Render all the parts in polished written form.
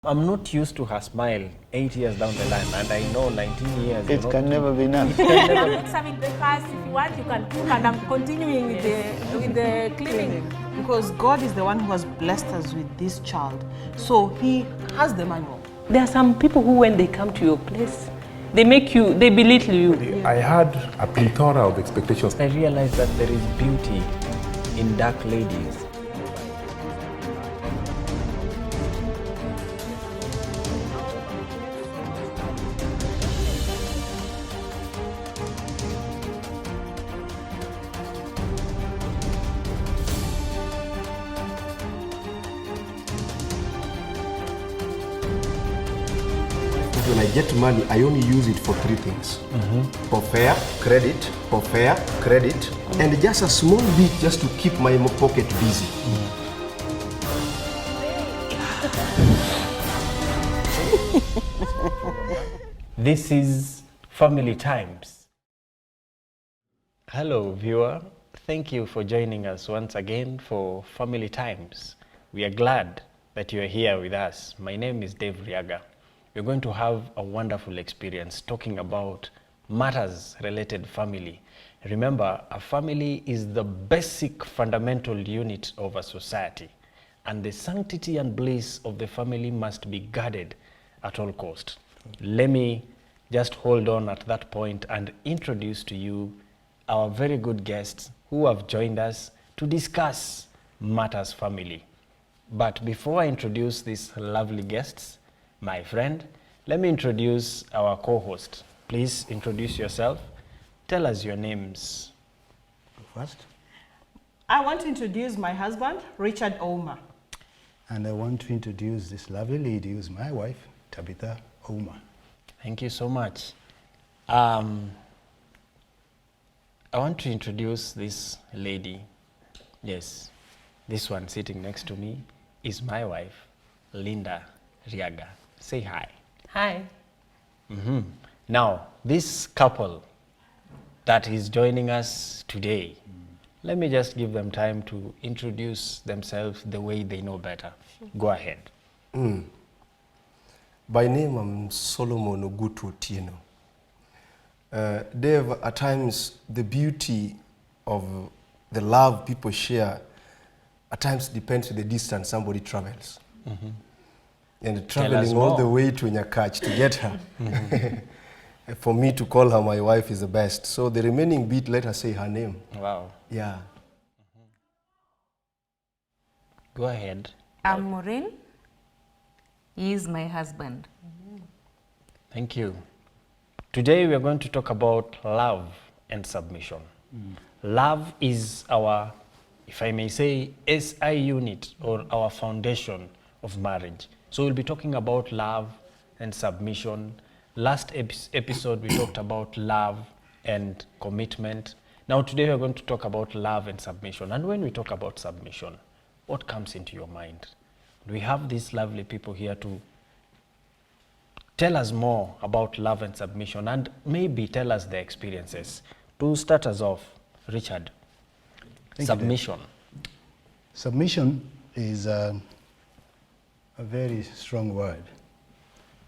I'm not used to her smile 8 years down the line, and I know 19 years. It can never be enough. I'm not serving breakfast. If you want, you can cook, and I'm continuing with the cleaning. Because God is the one who has blessed us with this child. So He has the manual. There are some people who, when they come to your place, they belittle you. I had a plethora of expectations. I realized that there is beauty in dark ladies. When I get money, I only use it for three things. For fare, credit, and just a small bit just to keep my pocket busy. This is Family Times. Hello, viewer. Thank you for joining us once again for Family Times. We are glad that you are here with us. My name is Dave Riaga. We're going to have a wonderful experience talking about matters related family. Remember, a family is the basic fundamental unit of a society, and the sanctity and bliss of the family must be guarded at all cost. Let me just hold on at that point and introduce to you our very good guests who have joined us to discuss matters family. But before I introduce these lovely guests, my friend, let me introduce our co-host. Please introduce yourself. Tell us your names. First, I want to introduce my husband, Richard Ouma. and I want to introduce this lovely lady who's my wife, Tabitha Ouma. Thank you so much. I want to introduce this lady. Yes, this one sitting next to me is my wife, Linda Riaga. Say hi. Hi. Now, this couple that is joining us today, let me just give them time to introduce themselves the way they know better. Go ahead. By name, I'm Solomon Ogutu Otieno. Dave, at times, the beauty of the love people share, at times depends on the distance somebody travels. And traveling all the way to Nyakach to get her. For me to call her my wife is the best. So the remaining bit, let her say her name. Wow. Yeah. Go ahead. I'm Maureen. He is my husband. Thank you. Today we are going to talk about love and submission. Love is our, if I may say, SI unit, or our foundation of marriage. So we'll be talking about love and submission. Last episode we talked about love and commitment. Now today we're going to talk about love and submission. And when we talk about submission, what comes into your mind? We have these lovely people here to tell us more about love and submission, and maybe tell us their experiences. To start us off, Richard, submission. Submission is a very strong word.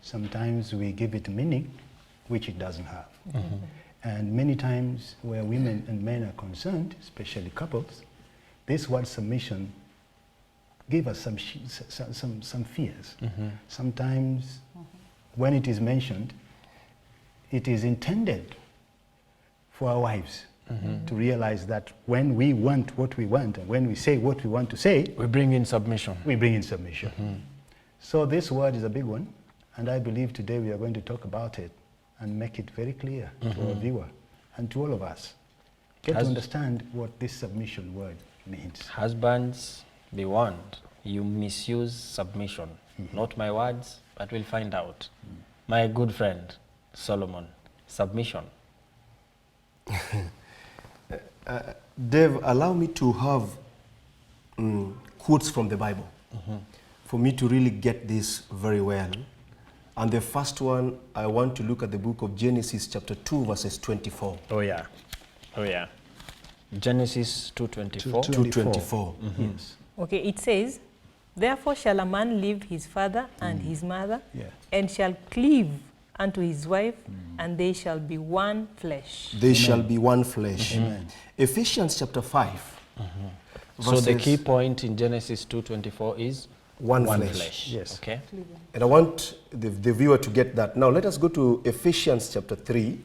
Sometimes we give it meaning which it doesn't have. And many times where women and men are concerned, especially couples, this word submission give us some fears. Sometimes when it is mentioned, it is intended for our wives to realize that when we want what we want, and when we say what we want to say, We bring in submission. we bring in submission. So this word is a big one, and I believe today we are going to talk about it and make it very clear to our viewer and to all of us. Get to understand what this submission word means. Husbands, be warned, you misuse submission. Not my words, but we'll find out. My good friend, Solomon, submission. Dave, allow me to have quotes from the Bible for me to really get this very well. And the first one, I want to look at the book of Genesis chapter 2, verses 24. Oh yeah. Oh yeah. Genesis 2:24. 2:24. Yes. Okay, it says, Therefore shall a man leave his father and his mother, Yeah. and shall cleave unto his wife, and they shall be one flesh. They shall be one flesh. Ephesians chapter 5. So the verses key point in Genesis 2:24 is one one flesh. flesh. Yes. Okay. And I want the viewer to get that. Now let us go to Ephesians chapter 3,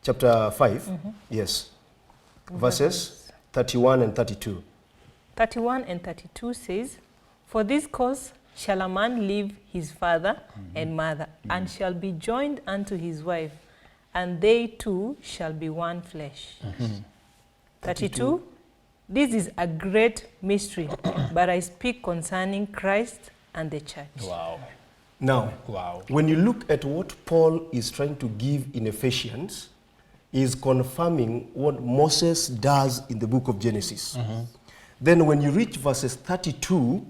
chapter 5, yes, verses 31 and 32. 31 and 32 says, For this cause shall a man leave his father and mother, and shall be joined unto his wife, and they two shall be one flesh. 32, This is a great mystery, but I speak concerning Christ and the church. Wow. Now, Wow. when you look at what Paul is trying to give in Ephesians, he is confirming what Moses does in the book of Genesis. Then when you reach verses 32,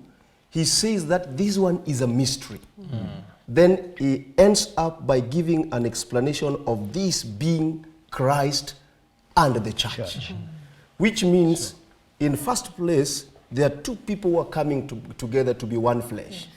he says that this one is a mystery. Then he ends up by giving an explanation of this being Christ and the church. Which means, in first place, there are two people who are coming together to be one flesh.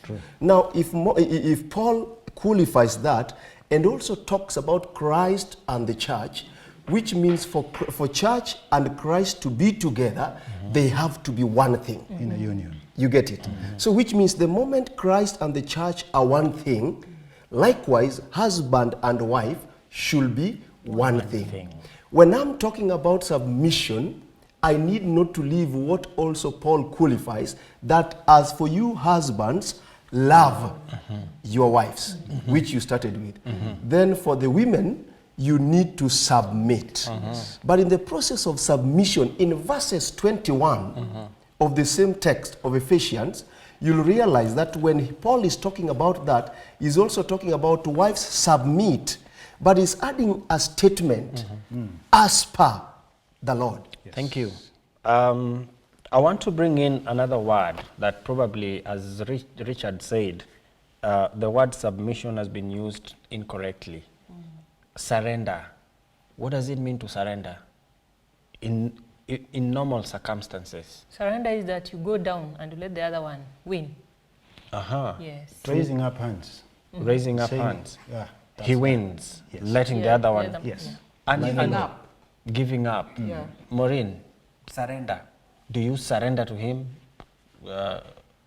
Now, if Paul qualifies that and also talks about Christ and the church, which means for church and Christ to be together, they have to be one thing. In a union. You get it? So which means the moment Christ and the church are one thing, likewise, husband and wife should be one thing. When I'm talking about submission, I need not to leave what also Paul qualifies, that as for you husbands, love your wives, which you started with. Then for the women, you need to submit. But in the process of submission, in verses 21 of the same text of Ephesians, you'll realize that when Paul is talking about that, he's also talking about wives submit, but he's adding a statement as per the Lord. Thank you. I want to bring in another word that probably, as Richard said, the word submission has been used incorrectly. Surrender. What does it mean to surrender in normal circumstances? Surrender is that you go down and you let the other one win. Yes. Raising up hands. Raising up Saying, hands. yeah, He that's wins, Yes. letting the Yeah, other one. let them- Yes. And Giving up. Giving up. Yeah. Maureen, surrender. Do you surrender to him?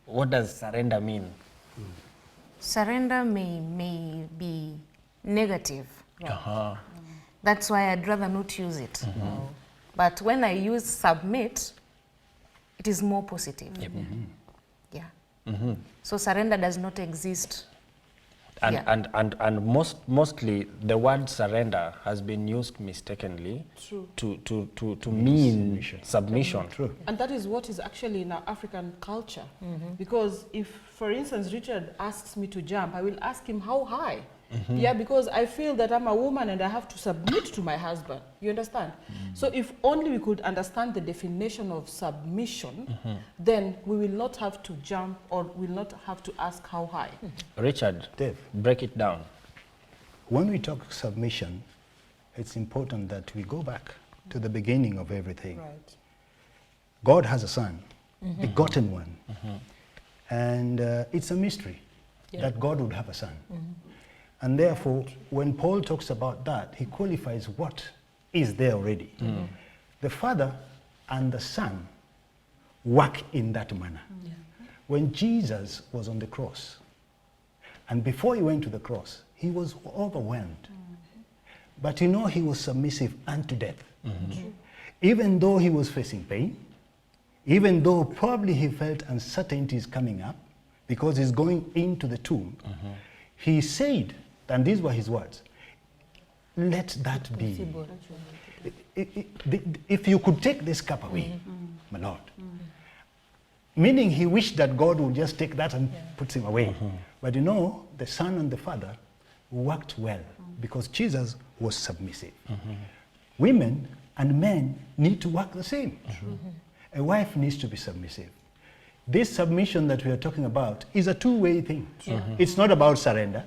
What does surrender mean? Surrender may be negative. That's why I'd rather not use it. But when I use submit, it is more positive. Yeah. So surrender does not exist. And, Yeah. and mostly the word surrender has been used mistakenly to mean submission. True. And that is what is actually in our African culture. Because if, for instance, Richard asks me to jump, I will ask him how high. Yeah, because I feel that I'm a woman and I have to submit to my husband. You understand? So if only we could understand the definition of submission, then we will not have to jump or will not have to ask how high. Richard, Dave. break it down. When we talk submission, it's important that we go back to the beginning of everything. Right. God has a son, begotten one. And it's a mystery that God would have a son. And therefore, when Paul talks about that, he qualifies what is there already. The Father and the Son work in that manner. When Jesus was on the cross, and before he went to the cross, he was overwhelmed. But you know, he was submissive unto death. Even though he was facing pain, even though probably he felt uncertainties coming up, because he's going into the tomb, he said, and these were his words, let that be. If you could take this cup away, my Lord. Meaning he wished that God would just take that and put him away. But you know, the Son and the Father worked well because Jesus was submissive. Women and men need to work the same. A wife needs to be submissive. This submission that we are talking about is a two-way thing. It's not about surrender.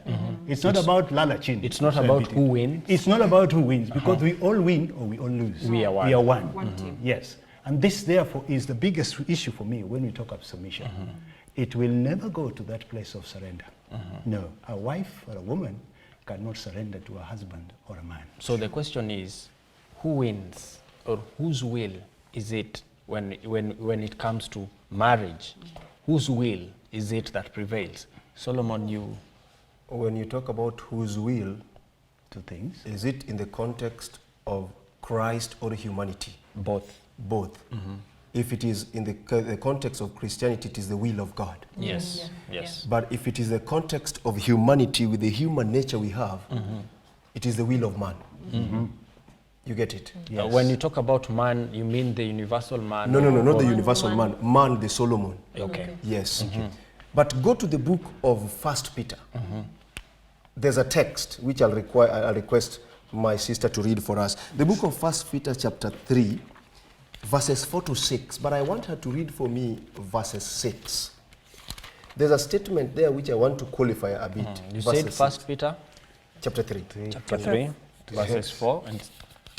It's not about lalachin. It's not about who wins. It's not about who wins, because we all win or we all lose. We are one. We are one. One team. Yes. And this, therefore, is the biggest issue for me when we talk of submission. it will never go to that place of surrender. No, a wife or a woman cannot surrender to a husband or a man. So the question is, who wins, or whose will is it when it comes to marriage? Whose will is it that prevails? Solomon, you... When you talk about whose will, Two things. is it in the context of Christ or humanity? Both. Both. If it is in the context of Christianity, it is the will of God. Yes, yes. But if it is the context of humanity with the human nature we have, it is the will of man. You get it? Yes. When you talk about man, you mean the universal man? No, not the Or- universal man. Man, the Solomon. Okay. Yes. But go to the book of 1 Peter. There's a text which I'll request my sister to read for us. The book of 1 Peter chapter 3, verses 4 to 6. But I want her to read for me verses 6. There's a statement there which I want to qualify a bit. You Verses said 6. 1 Peter Chapter 3. chapter 3, verses 4 and...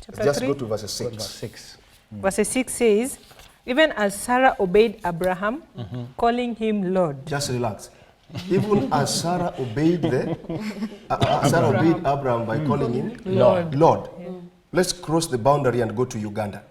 Chapter Just 3, go to verses Verse 6. 6. verse 6 says, even as Sarah obeyed Abraham, calling him Lord. Just relax. Even as Sarah obeyed Sarah obeyed Abraham by calling him Lord. Let's cross the boundary and go to Uganda.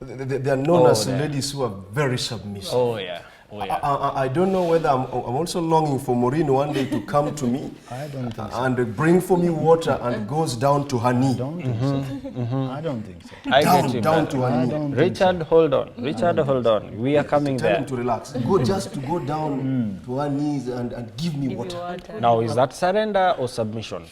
They are known as there. ladies who are very submissive. Oh, yeah. Oh, yeah. I don't know whether I'm also longing for Maureen one day to come to me I don't think so. and bring for me water and goes down to her knee. Don't think so. I don't think so. I get you, Down brother. to her I knee. don't think Richard, hold on. Richard, hold on. We are coming Tell there. him to relax. Go just to go down to her knees and give me water. Now, is that surrender or submission?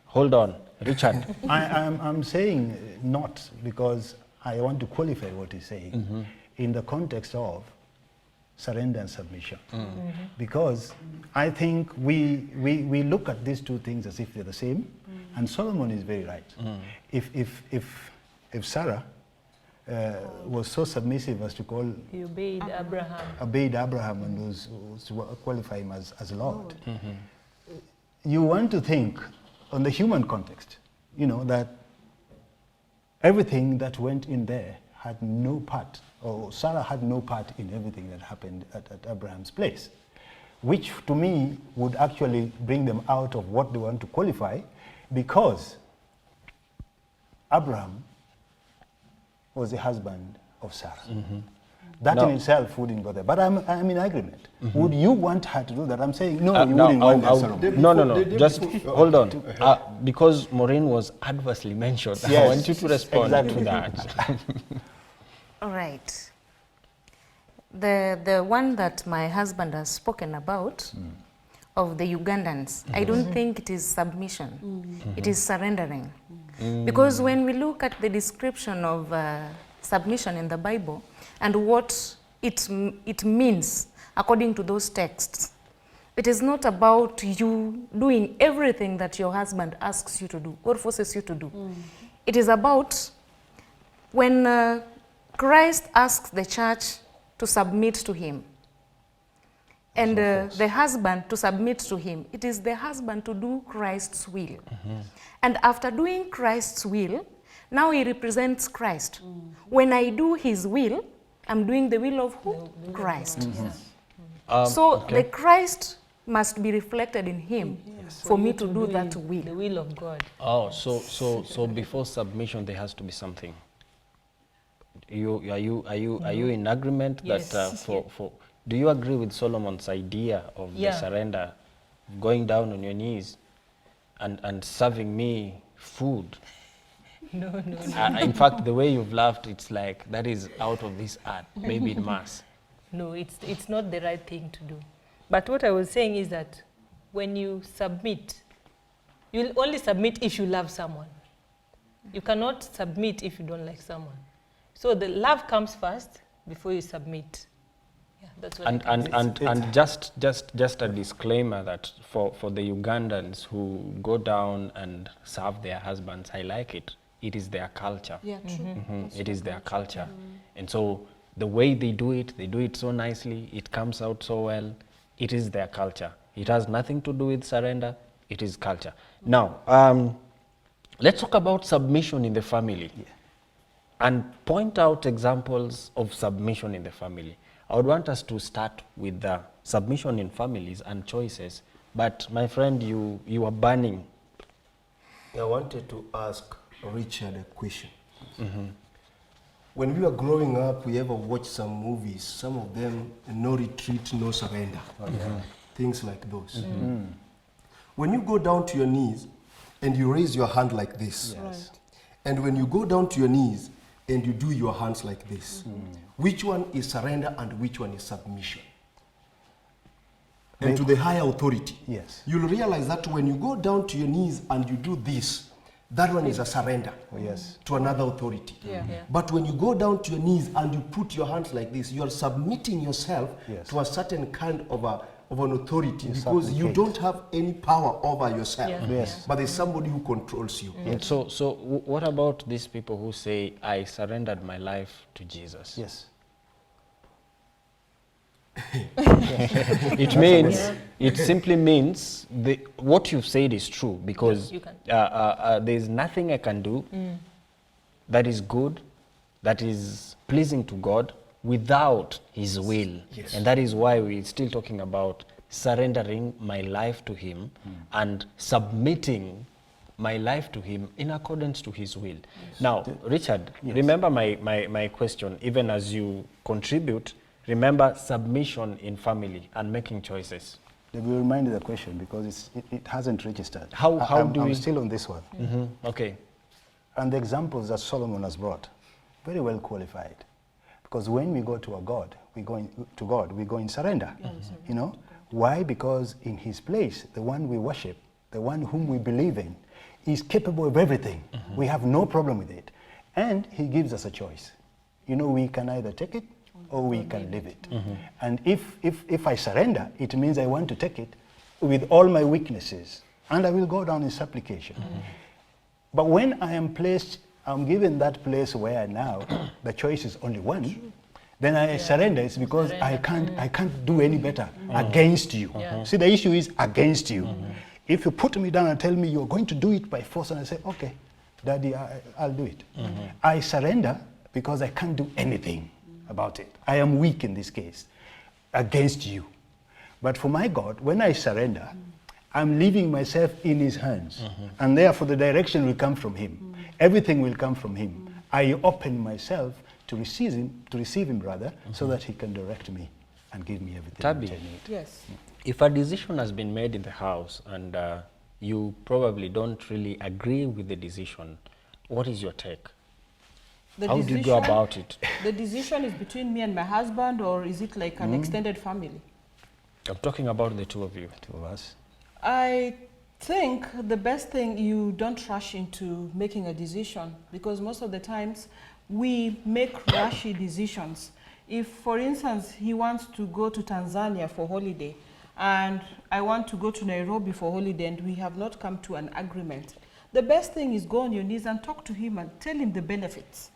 Hold on. Richard. I'm saying not because I want to qualify what he's saying in the context of surrender and submission. Because I think we look at these two things as if they're the same, and Solomon is very right. If Sarah was so submissive as to call He obeyed Abraham. and was to qualify him as Lord, you want to think on the human context, that everything that went in there had no part, or Sarah had no part in everything that happened at Abraham's place, which to me would actually bring them out of what they want to qualify, because Abraham was the husband of Sarah. That in itself wouldn't go there. But I'm in agreement. Would you want her to do that? I'm saying, no, you wouldn't want that, Solomon. No. Just hold on. Because Maureen was adversely mentioned, I Yes, want you to respond exactly. to that. All right. The one that my husband has spoken about, of the Ugandans, I don't think it is submission. It is surrendering. Because when we look at the description of submission in the Bible and what it means according to those texts, it is not about you doing everything that your husband asks you to do or forces you to do. It is about when Christ asks the church to submit to him, and the husband to submit to him. It is the husband to do Christ's will. And after doing Christ's will, now he represents Christ. When I do his will, I'm doing the will of who? Christ. So the Christ must be reflected in him for me to do that will. The will of God. Oh, so before submission, there has to be something. Are you in agreement Yes. that do you agree with Solomon's idea of the surrender, going down on your knees and serving me food? No. In fact, the way you've laughed, it's like that is out of this earth, maybe in mass. No, it's not the right thing to do. But what I was saying is that when you submit, you'll only submit if you love someone. You cannot submit if you don't like someone. So the love comes first before you submit. Yeah, that's what And just a disclaimer that for the Ugandans who go down and serve their husbands, I like it. It is their culture. Yeah, true. It is their culture. And so the way they do it so nicely, it comes out so well. It is their culture. It has nothing to do with surrender. It is culture. Now, let's talk about submission in the family and point out examples of submission in the family. I would want us to start with the submission in families and choices. But my friend, you are burning. I wanted to ask Richard a question. When we were growing up, we ever watched some movies, some of them, no retreat, no surrender. Things like those. When you go down to your knees and you raise your hand like this, and when you go down to your knees and you do your hands like this, which one is surrender and which one is submission? And to the higher authority. Yes. You'll realize that when you go down to your knees and you do this, that one is a surrender to another authority. But when you go down to your knees and you put your hands like this, you are submitting yourself to a certain kind of an authority, because you don't have any power over yourself. But there's somebody who controls you. And so what about these people who say, I surrendered my life to Jesus? Yes. It means, it simply means what you've said is true, because there's nothing I can do that is good, that is pleasing to God without His will. And that is why we're still talking about surrendering my life to Him and submitting my life to Him in accordance to His will. Now, Richard, remember my question, even as you contribute. Remember submission in family and making choices. Let me remind you the question, because it hasn't registered. I'm still on this one. Okay. And the examples that Solomon has brought, very well qualified. Because when we go to our God, we go in surrender. You know? Why? Because in His place, the one we worship, the one whom we believe in, is capable of everything. We have no problem with it. And He gives us a choice. You know, we can either take it or we can leave it. And if I surrender, it means I want to take it with all my weaknesses, and I will go down in supplication. But when I am placed, I'm given that place where now the choice is only one, then I surrender. It's because I can't do any better against you. See, the issue is against you. If you put me down and tell me you're going to do it by force, and I say, okay, Daddy, I'll do it. I surrender because I can't do anything about it. I am weak in this case against you. But for my God, when I surrender, I'm leaving myself in His hands. And therefore the direction will come from Him. Everything will come from Him. I open myself to receive Him rather, so that He can direct me and give me everything that I need. Yes. If a decision has been made in the house and you probably don't really agree with the decision, what is your take? How do you go about it? The decision is between me and my husband, or is it like an extended family? I'm talking about the two of you. Two of us. I think the best thing, you don't rush into making a decision, because most of the times we make rushy decisions. If, for instance, he wants to go to Tanzania for holiday, and I want to go to Nairobi for holiday, and we have not come to an agreement, the best thing is go on your knees and talk to him and tell him the benefits.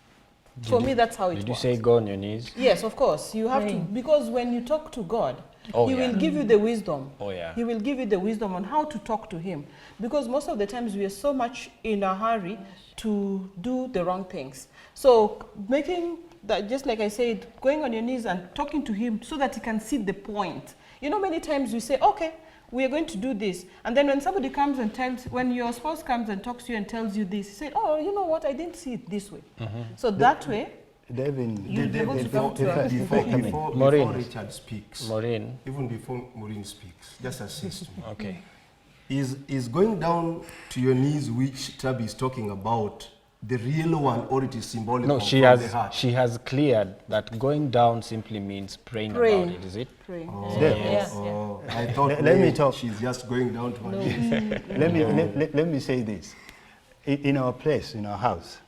For me, that's how it works. Did you say go on your knees? Yes, of course. You have to, because when you talk to God, He will give you the wisdom. He will give you the wisdom on how to talk to Him. Because most of the times we are so much in a hurry to do the wrong things. So making that, just like I said, going on your knees and talking to Him so that He can see the point. You know, many times we say, okay, we are going to do this. And then when somebody comes and when your spouse comes and talks to you and tells you this, you say, oh, you know what, I didn't see it this way. So that way, Before Richard speaks, even before Maureen speaks, just assist me. Okay. Is going down to your knees, which Tabby is talking about, the real one, or it is symbolic? No, of the heart? She has cleared that going down simply means praying about it, is it? praying. I thought let me talk. She's just going down to her knees. Let me say this. In our place, in our house,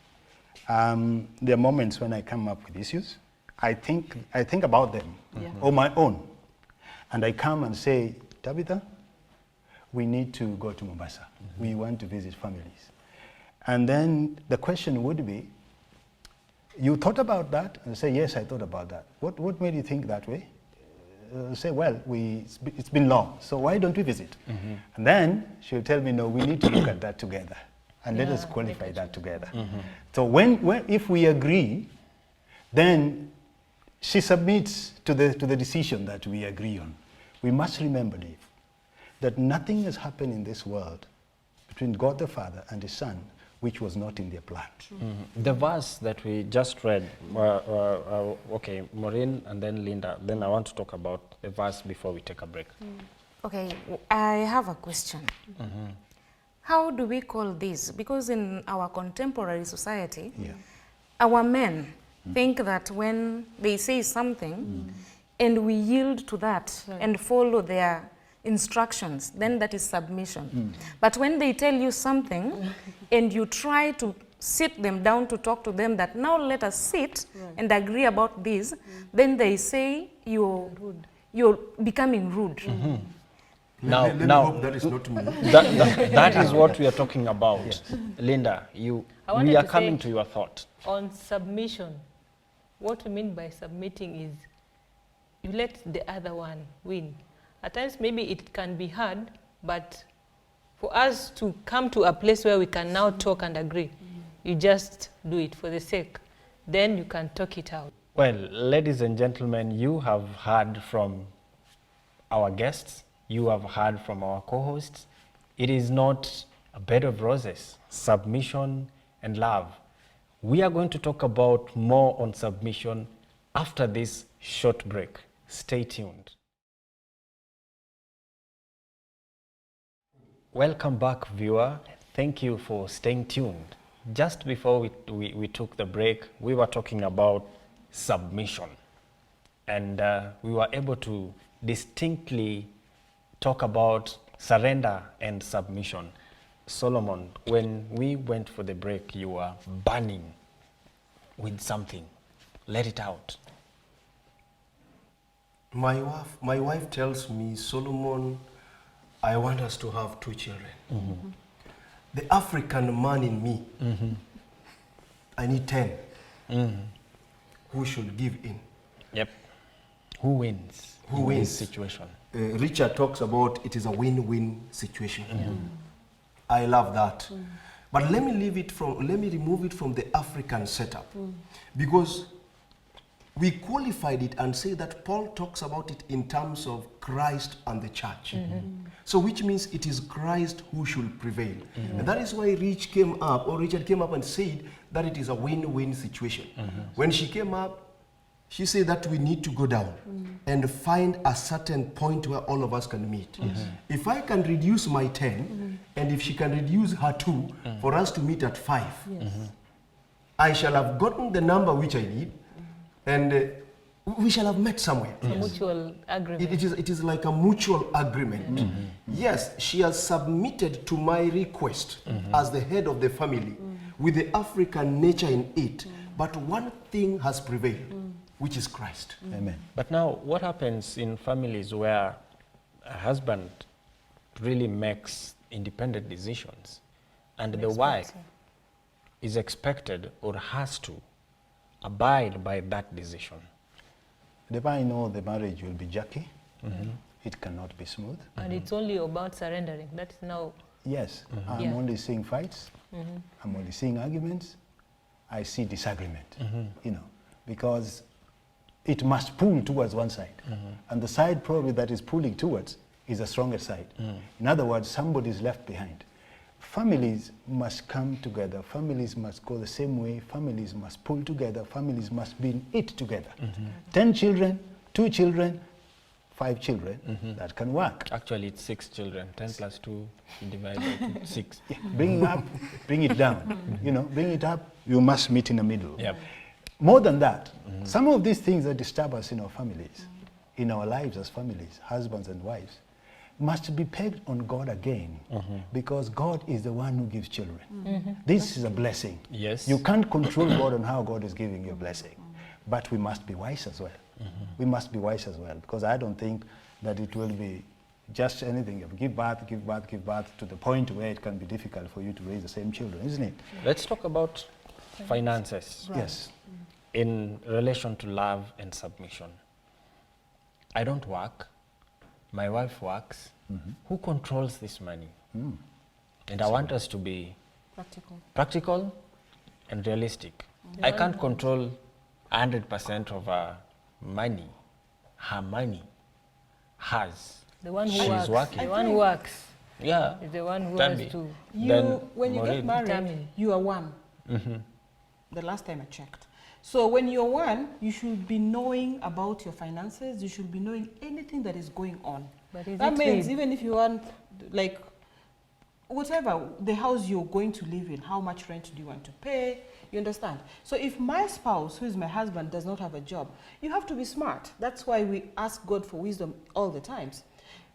there are moments when I come up with issues. I think about them on my own. And I come and say, Tabitha, we need to go to Mombasa. We want to visit families. And then the question would be, you thought about that? And I say, yes, I thought about that. What made you think that way? Say, well, it's been long, so why don't we visit? And then she'll tell me, no, we need to look at that together. And let us qualify that together. So if we agree, then she submits to the decision that we agree on. We must remember, Dave, that nothing has happened in this world between God the Father and His Son which was not in their plan. The verse that we just read, okay, Maureen and then Linda, then I want to talk about the verse before we take a break. Okay, I have a question. How do we call this? Because in our contemporary society, our men think that when they say something and we yield to that and follow their instructions, then that is submission. But when they tell you something and you try to sit them down to talk to them that now let us sit and agree about this, then they say you're becoming rude. Now, Let me hope that is not me. that is what we are talking about. Linda, we are coming to your thought. On submission, what we mean by submitting is you let the other one win. At times, maybe it can be hard, but for us to come to a place where we can now talk and agree, you just do it for the sake. Then you can talk it out. Well, ladies and gentlemen, you have heard from our guests. You have heard from our co-hosts. It is not a bed of roses, submission and love. We are going to talk about more on submission after this short break. Stay tuned. Welcome back, viewer. Thank you for staying tuned. Just before we took the break, we were talking about submission. And we were able to distinctly talk about surrender and submission. Solomon, when we went for the break, you were burning with something. Let it out. My wife tells me, Solomon, I want us to have 2 children. The African man in me, I need 10. Who should give in? Yep. Who wins? Who in wins? This situation? Richard talks about it is a win-win situation. I love that. But let me remove it from the African setup, because we qualified it and say that Paul talks about it in terms of Christ and the church. So which means it is Christ who should prevail. And that is why Richard came up and said that it is a win-win situation. When she came up, she said that we need to go down and find a certain point where all of us can meet. If I can reduce my 10, and if she can reduce her 2, for us to meet at 5, I shall have gotten the number which I need, and we shall have met somewhere. A mutual agreement. It is like a mutual agreement. Yes, she has submitted to my request as the head of the family with the African nature in it, but one thing has prevailed, which is Christ. Amen. But now, what happens in families where a husband really makes independent decisions and the wife is expected or has to abide by that decision? I know the marriage will be jerky. It cannot be smooth. And it's only about surrendering. That's now. Yes, I'm Yeah. only seeing fights. I'm only seeing arguments. I see disagreement, because it must pull towards one side. And the side probably that is pulling towards is the stronger side. In other words, somebody is left behind. Families must come together. Families must go the same way. Families must pull together. Families must be in it together. 10 children, 2 children, 5 children, that can work. Actually, it's 6 children. 10 plus 2 divided by 6. Bring it up, bring it down. Bring it up, you must meet in the middle. Yep. More than that, some of these things that disturb us in our families, in our lives as families, husbands and wives, must be pegged on God again, because God is the one who gives children. This is a blessing. Yes. You can't control God on how God is giving you a blessing, but we must be wise as well. We must be wise as well, because I don't think that it will be just anything. Give birth to the point where it can be difficult for you to raise the same children, isn't it? Let's talk about finances. Yes. In relation to love and submission. I don't work. My wife works. Who controls this money? And I want us to be practical and realistic. I can't control 100% of money, her money, has. The one who She's works. working. The one who works Yeah. is the one who Tambi. has to. When you get Maureen. married, Determine. you are one. The last time I checked. So when you're one, you should be knowing about your finances. You should be knowing anything that is going on. But is That it means real? even if you want, like, whatever, the house you're going to live in, how much rent do you want to pay? You understand? So if my spouse, who is my husband, does not have a job, you have to be smart. That's why we ask God for wisdom all the times.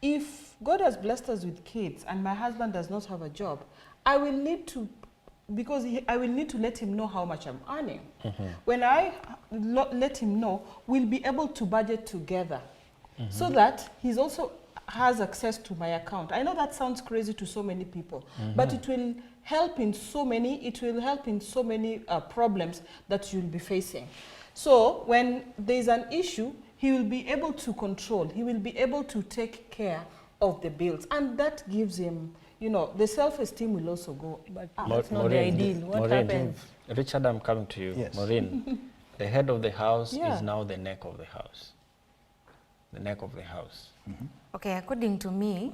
If God has blessed us with kids and my husband does not have a job, I will need to, because I will need to let him know how much I'm earning. When I let him know, we'll be able to budget together so that he's also has access to my account. I know that sounds crazy to so many people, but it will help in so many, problems that you'll be facing. So when there's an issue, he will be able to control, he will be able to take care of the bills. And that gives him, the self-esteem will also go But up. that's not the ideal. What Maureen, happens? Richard, I'm coming to you. Yes. Maureen, the head of the house Yeah. is now the neck of the house. The neck of the house. Okay, according to me,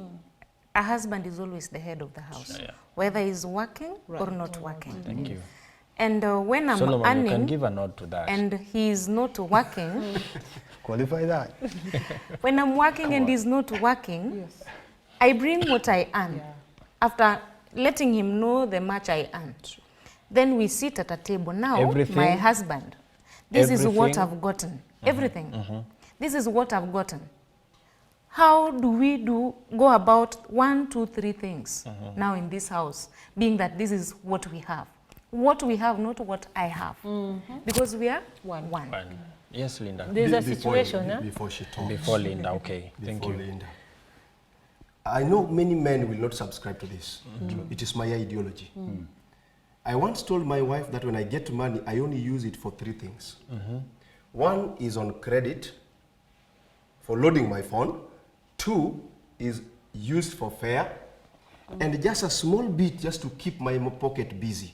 a husband is always the head of the house, Yeah. whether he's working or not working. Thank you. And when I'm Solomon, you can earning give a nod to that. and he's not working, Qualify that. when I'm working and he's not working, I bring what I earn. After letting him know the much I earn, then we sit at a table. Now, Everything? my husband, this is what Everything? I've gotten. Everything. This is what I've gotten. How do we go about 1, 2, 3 things now in this house, being that this is what we have? What we have, not what I have. Because we are one. Fine. Yes, Linda. There's a Before- situation, huh? Before she talks. Before Linda, okay. Thank Before you. Linda. I know many men will not subscribe to this. It is my ideology. I once told my wife that when I get money, I only use it for 3 things. One is on credit, for loading my phone. 2 is used for fare. And just a small bit just to keep my pocket busy.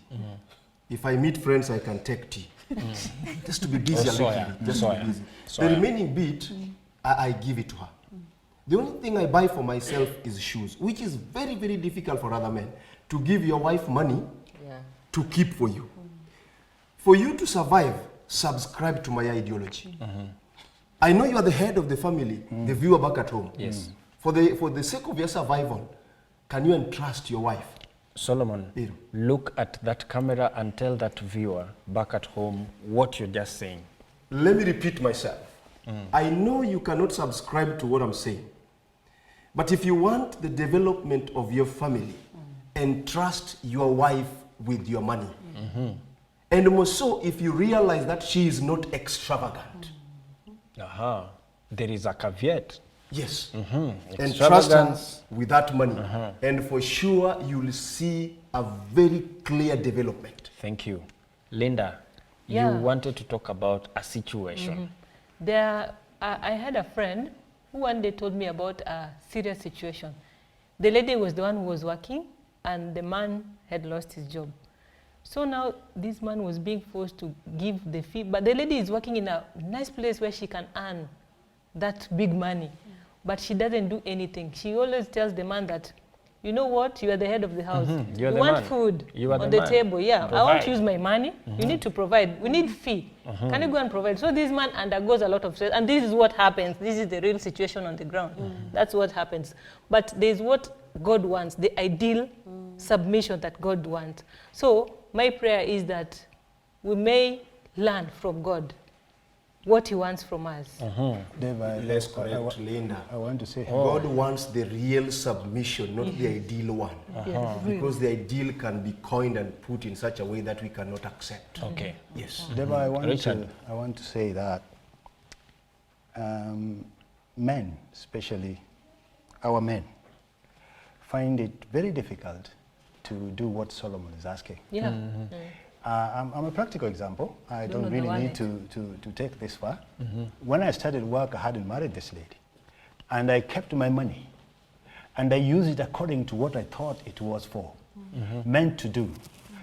If I meet friends, I can take tea. Just to be busy a little bit. Just to be busy. The remaining bit, I give it to her. The only thing I buy for myself is shoes, which is very, very difficult for other men to give your wife money to keep for you. For you to survive, subscribe to my ideology. I know you are the head of the family, the viewer back at home. Yes. For the sake of your survival, can you entrust your wife? Solomon, Yeah. look at that camera and tell that viewer back at home what you're just saying. Let me repeat myself. I know you cannot subscribe to what I'm saying. But if you want the development of your family, entrust your wife with your money. And more so if you realize that she is not extravagant. Aha. There is a caveat. Yes. Entrust her Extravagance. with that money. And for sure you'll see a very clear development. Thank you. Linda, Yeah. you wanted to talk about a situation. I had a friend who one day told me about a serious situation. The lady was the one who was working and the man had lost his job. So now this man was being forced to give the fee, but the lady is working in a nice place where she can earn that big money, but she doesn't do anything. She always tells the man that, you know what, you are the head of the house. You're You the want man. food You are on the the man. table. Yeah, I Provide. want to use my money. You need to provide. We need fee. Can you go and provide? So this man undergoes a lot of stress, and this is what happens. This is the real situation on the ground. That's what happens. But there's what God wants, the ideal submission that God wants. So my prayer is that we may learn from God what He wants from us. Dave, Let's correct Linda. I want to say, God wants the real submission, not the ideal one. Because the ideal can be coined and put in such a way that we cannot accept. Okay. Yes. Dave, Richard. I want to say that men, especially our men, find it very difficult to do what Solomon is asking. Yeah. I'm a practical example. I don't know the really one need to take this far. When I started work, I hadn't married this lady. And I kept my money. And I used it according to what I thought it was for, meant to do,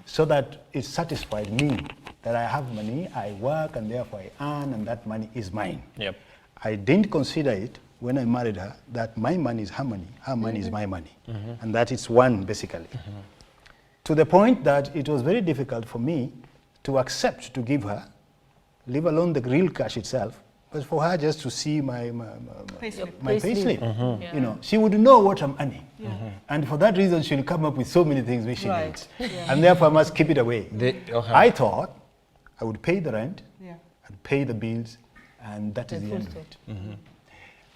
so that it satisfied me that I have money, I work, and therefore I earn, and that money is mine. Yep. I didn't consider it when I married her that my money is her money is my money, and that is one basically. To the point that it was very difficult for me to accept to give her, leave alone the real cash itself, but for her just to see my payslip. You know, she would know what I'm earning, and for that reason she'll come up with so many things which she needs, and therefore I must keep it away. I thought I would pay the rent, and pay the bills, and that is the end of it.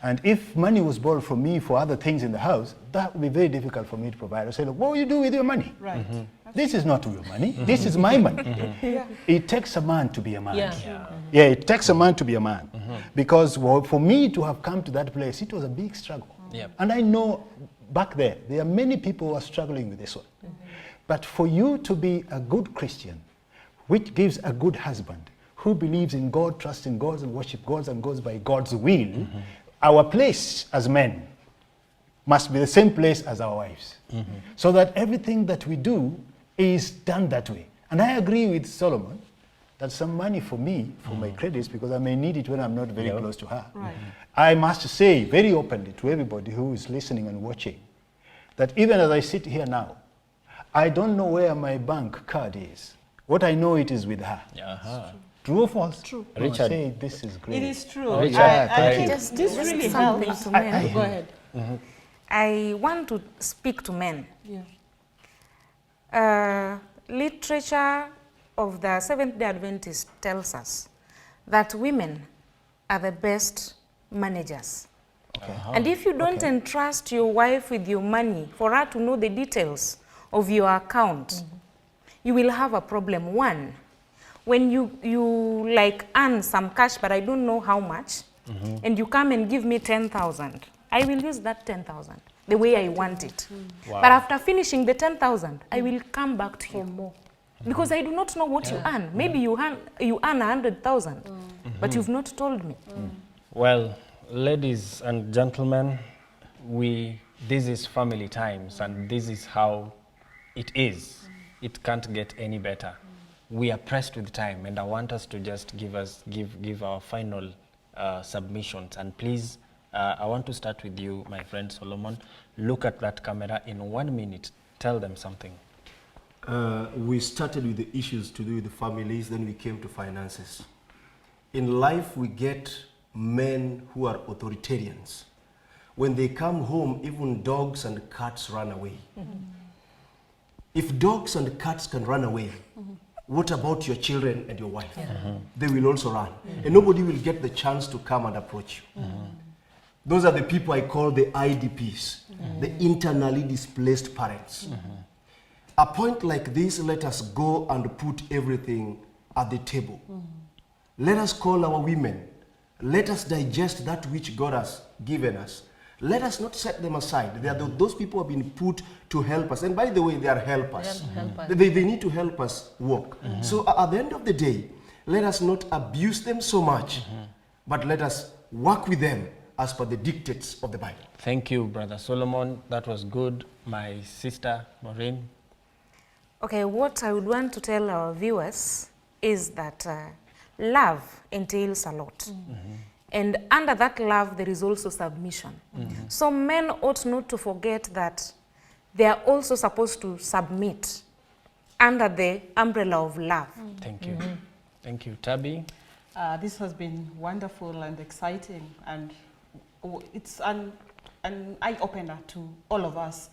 And if money was borrowed from me for other things in the house, that would be very difficult for me to provide. I say, look, what will you do with your money? Right. This is not your money. This is my money. It takes a man to be a man. Yeah, it takes a man to be a man. Because for me to have come to that place, it was a big struggle. And I know back there are many people who are struggling with this one. But for you to be a good Christian, which gives a good husband, who believes in God, trusts in God, and worship God, and goes by God's will, our place as men must be the same place as our wives. So that everything that we do is done that way. And I agree with Solomon that some money for me, for my credits, because I may need it when I'm not very close to her. I must say very openly to everybody who is listening and watching that even as I sit here now, I don't know where my bank card is. What I know, it is with her. True or false? True. Richard. Say this is great. It is true. Richard, I Just this just really something helps. to men. Go ahead. I want to speak to men. Literature of the Seventh-day Adventist tells us that women are the best managers. And if you don't entrust your wife with your money for her to know the details of your account, you will have a problem. One, when you like earn some cash, but I don't know how much, and you come and give me 10,000, I will use that 10,000 the way I want it. But after finishing the 10,000, I will come back to you more. Because I do not know what you earn. Maybe you earn 100,000, but you've not told me. Well, ladies and gentlemen, this is family times, and this is how it is. It can't get any better. We are pressed with time, and I want us to just give our final submissions. And please, I want to start with you, my friend Solomon. Look at that camera in 1 minute. Tell them something. We started with the issues to do with the families, then we came to finances. In life, we get men who are authoritarians. When they come home, even dogs and cats run away. If dogs and cats can run away, what about your children and your wife? They will also run. And nobody will get the chance to come and approach you. Those are the people I call the IDPs, the internally displaced parents. A point like this, let us go and put everything at the table. Let us call our women. Let us digest that which God has given us. Let us not set them aside. They are those people who have been put to help us. And by the way, they are helpers. They need to help us walk. So at the end of the day, let us not abuse them so much, but let us work with them as per the dictates of the Bible. Thank you, Brother Solomon. That was good. My sister, Maureen. Okay, what I would want to tell our viewers is that love entails a lot. And under that love, there is also submission. So men ought not to forget that they are also supposed to submit under the umbrella of love. Thank you. Thank you. Tabby? This has been wonderful and exciting, and it's an eye-opener to all of us.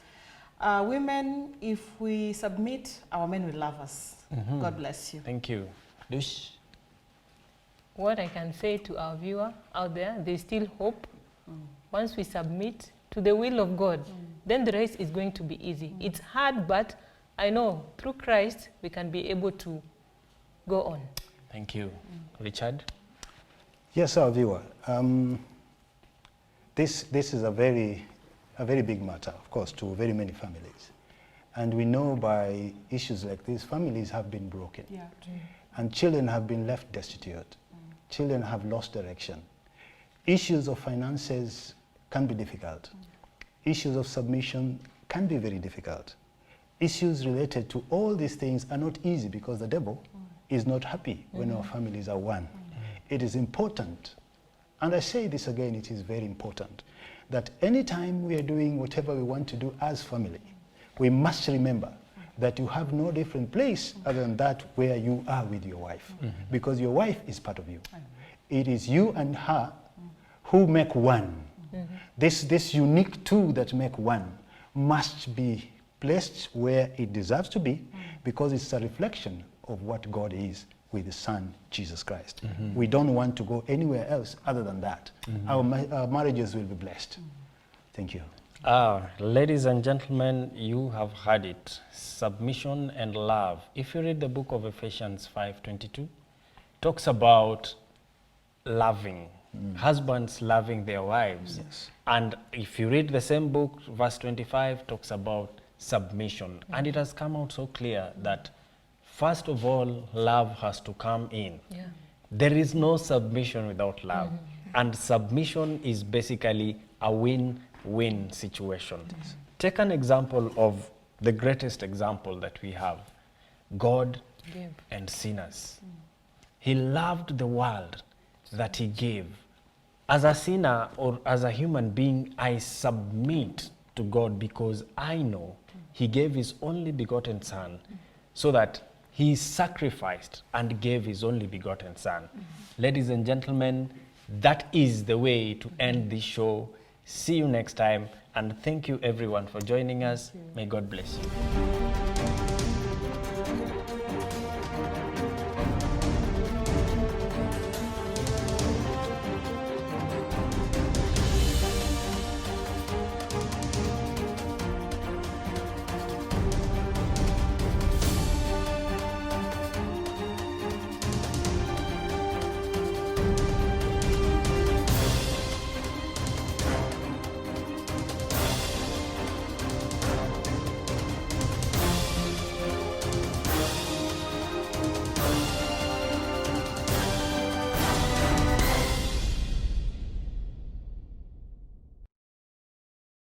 Women, if we submit, our men will love us. God bless you. Thank you. Dush? What I can say to our viewer out there, there's still hope. Once we submit to the will of God, then the rest is going to be easy. It's hard, but I know through Christ we can be able to go on. Thank you. Richard? Yes, our viewer. This is a very big matter, of course, to very many families. And we know by issues like this, families have been broken. And children have been left destitute. Children have lost direction. Issues of finances can be difficult. Issues of submission can be very difficult. Issues related to all these things are not easy because the devil is not happy when our families are one. It is important, and I say this again, it is very important, that anytime we are doing whatever we want to do as family, we must remember that you have no different place other than that where you are with your wife, because your wife is part of you. It is you and her who make one. This unique two that make one must be placed where it deserves to be, because it's a reflection of what God is with His Son, Jesus Christ. We don't want to go anywhere else other than that. Our marriages will be blessed. Thank you. Ladies and gentlemen, you have heard it. Submission and love. If you read the book of Ephesians 5:22, talks about loving. Husbands loving their wives. Yes. And if you read the same book, verse 25 talks about submission. And it has come out so clear that first of all, love has to come in. Yeah. There is no submission without love. And submission is basically a win-win situation. Take an example of the greatest example that we have, God and sinners. He loved the world that He gave. As a sinner or as a human being, I submit to God because I know He gave His only begotten Son so that He sacrificed and gave His only begotten Son. Ladies and gentlemen, that is the way to end this show. See you next time, and thank you everyone for joining us. May God bless you.